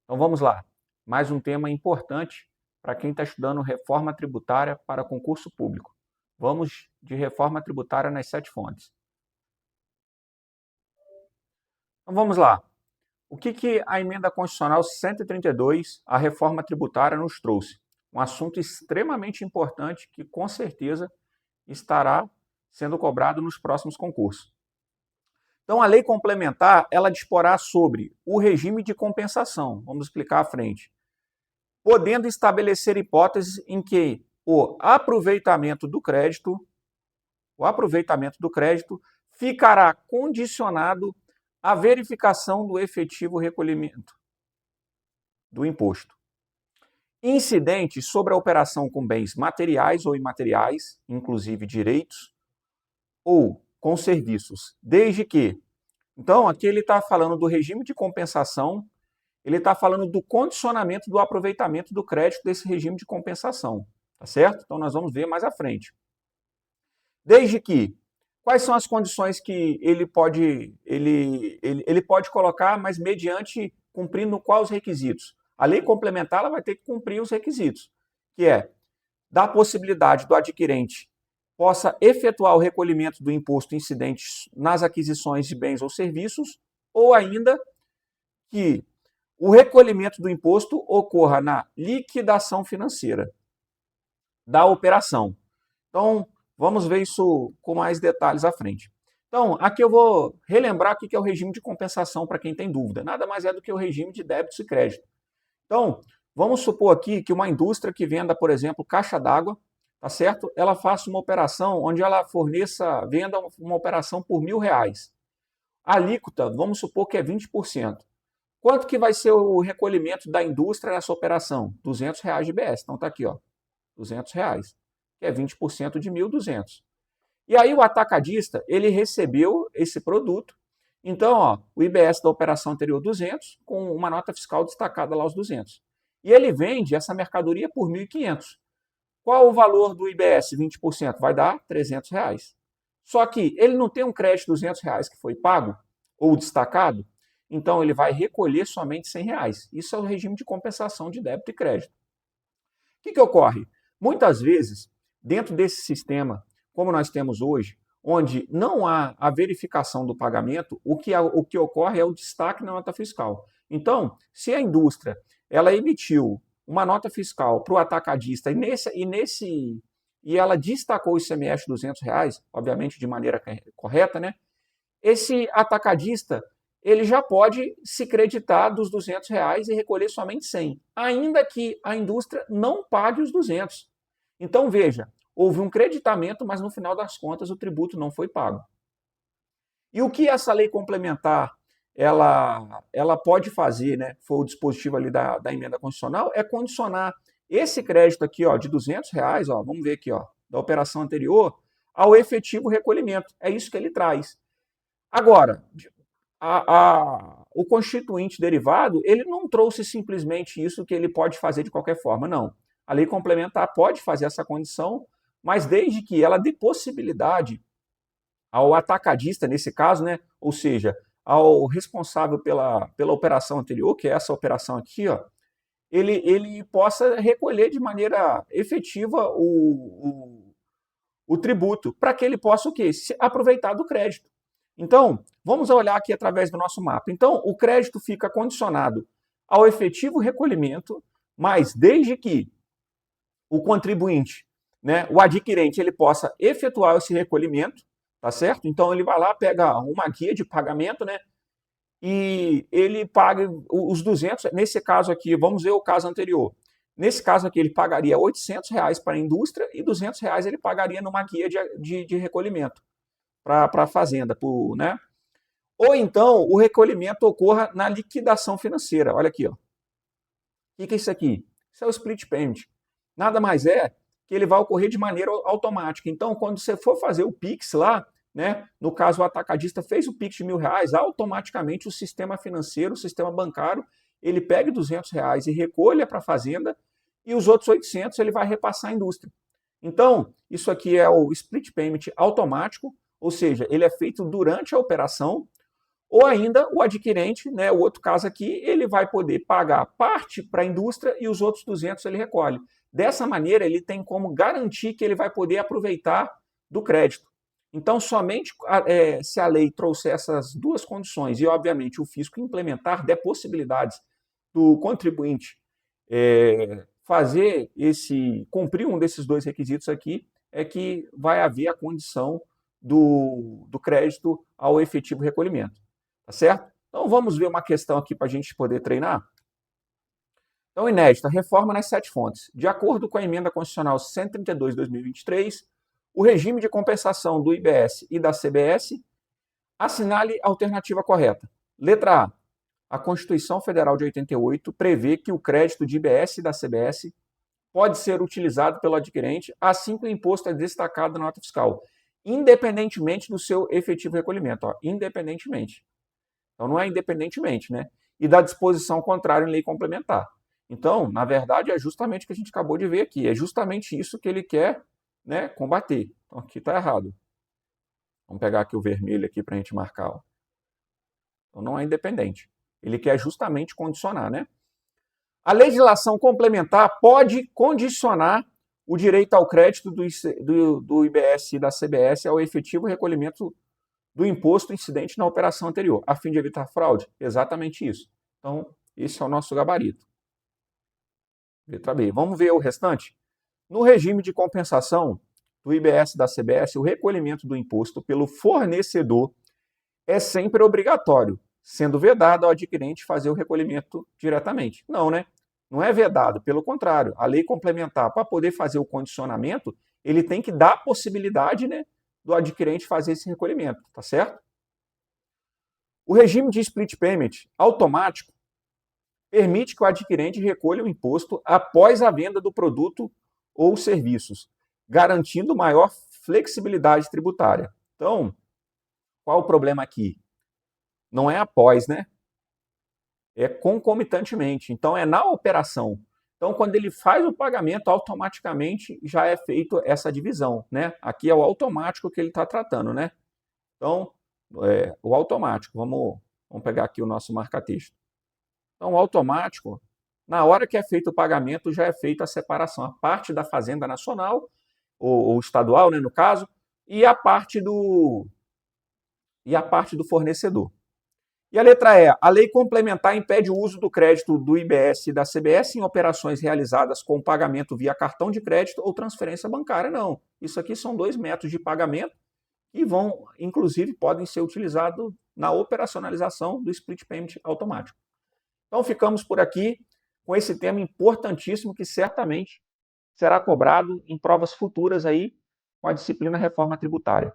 Então vamos lá, mais um tema importante para quem está estudando reforma tributária para concurso público. Vamos de reforma tributária nas 7 fontes. Então vamos lá. O que a emenda constitucional 132, a reforma tributária, nos trouxe? Um assunto extremamente importante que com certeza estará sendo cobrado nos próximos concursos. Então a lei complementar, ela disporá sobre o regime de compensação. Vamos explicar à frente. Podendo estabelecer hipóteses em que o aproveitamento do crédito ficará condicionado à verificação do efetivo recolhimento do imposto. Incidente sobre a operação com bens materiais ou imateriais, inclusive direitos, ou com serviços, desde que... Então, aqui ele está falando do regime de compensação, ele está falando do condicionamento do aproveitamento do crédito desse regime de compensação, tá certo? Então, nós vamos ver mais à frente. Desde que, quais são as condições que ele pode colocar, mas mediante cumprindo quais requisitos? A lei complementar ela vai ter que cumprir os requisitos, que é dar a possibilidade do adquirente possa efetuar o recolhimento do imposto incidente nas aquisições de bens ou serviços, ou ainda que o recolhimento do imposto ocorra na liquidação financeira da operação. Então, vamos ver isso com mais detalhes à frente. Então, aqui eu vou relembrar o que é o regime de compensação para quem tem dúvida. Nada mais é do que o regime de débitos e crédito. Então, vamos supor aqui que uma indústria que venda, por exemplo, caixa d'água, tá certo? Ela faça uma operação onde ela venda uma operação por R$1.000. A alíquota, vamos supor que é 20%. Quanto que vai ser o recolhimento da indústria nessa operação? R$200 de IBS. Então tá aqui, ó, R$200, que é 20% de 1.200. E aí o atacadista, ele recebeu esse produto. Então, ó, o IBS da operação anterior 200, com uma nota fiscal destacada lá os 200. E ele vende essa mercadoria por 1.500. Qual o valor do IBS? 20%. Vai dar R$300. Só que ele não tem um crédito de R$200 que foi pago ou destacado, então ele vai recolher somente R$100. Isso é o regime de compensação de débito e crédito. O que ocorre? Muitas vezes, dentro desse sistema, como nós temos hoje, onde não há a verificação do pagamento, o que ocorre é o destaque na nota fiscal. Então, se a indústria ela emitiu uma nota fiscal para o atacadista e ela destacou o ICMS de R$200, obviamente de maneira correta, né? Esse atacadista ele já pode se creditar dos R$200 e recolher somente 100, ainda que a indústria não pague os 200. Então, veja, houve um creditamento, mas no final das contas o tributo não foi pago. E o que essa lei complementar ela pode fazer, né, foi o dispositivo ali da emenda constitucional, é condicionar esse crédito aqui, ó, de R$200, ó, vamos ver aqui, ó, da operação anterior, ao efetivo recolhimento. É isso que ele traz. Agora, o constituinte derivado, ele não trouxe simplesmente isso que ele pode fazer de qualquer forma, não. A lei complementar pode fazer essa condição, mas desde que ela dê possibilidade ao atacadista, nesse caso, né, ou seja, ao responsável pela operação anterior, que é essa operação aqui, ó, ele possa recolher de maneira efetiva o tributo, para que ele possa o quê? Se aproveitar do crédito. Então, vamos olhar aqui através do nosso mapa. Então, o crédito fica condicionado ao efetivo recolhimento, mas desde que o contribuinte, né, o adquirente, ele possa efetuar esse recolhimento, tá certo? Então, ele vai lá, pega uma guia de pagamento, né, e ele paga os 200, nesse caso aqui, vamos ver o caso anterior. Nesse caso aqui, ele pagaria R$800 para a indústria e R$200 ele pagaria numa guia de recolhimento para a fazenda, né? Ou então o recolhimento ocorra na liquidação financeira. Olha aqui, ó. O que é isso aqui? Isso é o split payment. Nada mais é que ele vai ocorrer de maneira automática. Então, quando você for fazer o Pix lá, né, no caso o atacadista fez o Pix de R$1.000, automaticamente o sistema financeiro, o sistema bancário, ele pega R$200 e recolha para a fazenda e os outros 800 ele vai repassar à indústria. Então, isso aqui é o split payment automático, ou seja, ele é feito durante a operação. Ou ainda o adquirente, né, o outro caso aqui, ele vai poder pagar parte para a indústria e os outros 200 ele recolhe. Dessa maneira, ele tem como garantir que ele vai poder aproveitar do crédito. Então, somente se a lei trouxer essas duas condições e, obviamente, o fisco implementar, der possibilidades do contribuinte cumprir um desses dois requisitos aqui, é que vai haver a condição do crédito ao efetivo recolhimento. Tá certo? Então, vamos ver uma questão aqui para a gente poder treinar? Então, inédita, reforma nas 7 fontes. De acordo com a emenda constitucional 132 de 2023, o regime de compensação do IBS e da CBS, assinale a alternativa correta. Letra A. A Constituição Federal de 88 prevê que o crédito de IBS e da CBS pode ser utilizado pelo adquirente assim que o imposto é destacado na nota fiscal, independentemente do seu efetivo recolhimento. Ó, independentemente. Então, não é independentemente, né? E da disposição contrária em lei complementar. Então, na verdade, é justamente o que a gente acabou de ver aqui. É justamente isso que ele quer, né, combater. Então, aqui está errado. Vamos pegar aqui o vermelho aqui para a gente marcar. Ó. Então, não é independente. Ele quer justamente condicionar, né? A legislação complementar pode condicionar o direito ao crédito do IBS e da CBS ao efetivo recolhimento do imposto incidente na operação anterior, a fim de evitar fraude. Exatamente isso. Então, esse é o nosso gabarito. Letra B. Vamos ver o restante? No regime de compensação do IBS e da CBS, o recolhimento do imposto pelo fornecedor é sempre obrigatório, sendo vedado ao adquirente fazer o recolhimento diretamente. Não, né? Não é vedado, pelo contrário. A lei complementar, para poder fazer o condicionamento, ele tem que dar a possibilidade, né, do adquirente fazer esse recolhimento, tá certo? O regime de split payment automático permite que o adquirente recolha o imposto após a venda do produto ou serviços, garantindo maior flexibilidade tributária. Então, qual o problema aqui? Não é após, né? É concomitantemente. Então, é na operação. Então, quando ele faz o pagamento, automaticamente já é feito essa divisão, né? Aqui é o automático que ele está tratando, né? Então, o automático. Vamos pegar aqui o nosso marca-texto. Então, o automático, na hora que é feito o pagamento, já é feita a separação. A parte da Fazenda Nacional, ou estadual, né, no caso, e a parte do fornecedor. E a letra E. A lei complementar impede o uso do crédito do IBS e da CBS em operações realizadas com pagamento via cartão de crédito ou transferência bancária. Não. Isso aqui são dois métodos de pagamento que inclusive, podem ser utilizados na operacionalização do split payment automático. Então, ficamos por aqui com esse tema importantíssimo que certamente será cobrado em provas futuras aí com a disciplina Reforma Tributária.